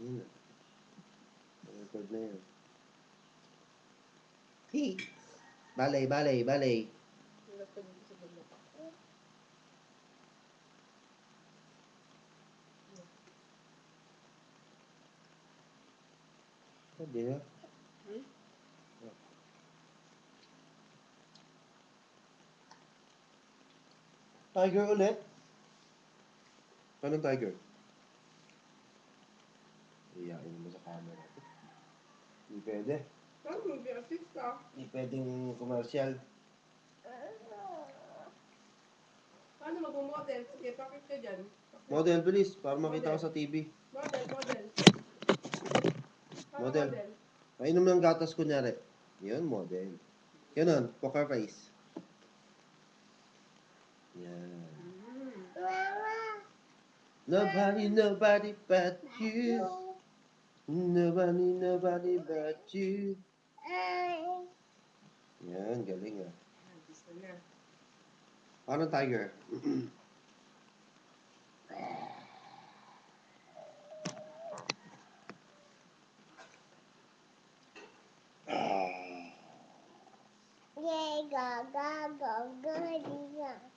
Yun na. Record na yan. Hey! Balay, balay, balay. Sabi na. Tiger ulit? Anong tiger? Iyakin mo sa camera. Hindi pwede. Hindi pwedeng commercial. Paano mag-model? Sige, pakit ka dyan. Model, bilis. Para makita ko sa TV. Model. Paano Model. Painom ng gatas kunyari. Yun, model. Ganun, poker face. Yan. Nobody but you. Nobody but you. Yan, galing ah. Gusto na. Parang tiger.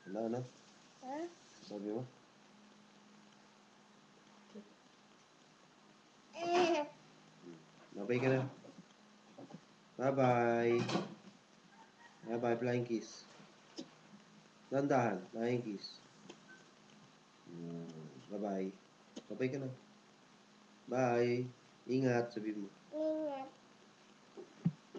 Wala na. Sabi mo? Bye-bye ka na. Bye-bye. Bye-bye, flying kiss. Dandahan, flying kiss. Bye-bye. Bye-bye ka na. Bye. Ingat, sabi mo. Ingat.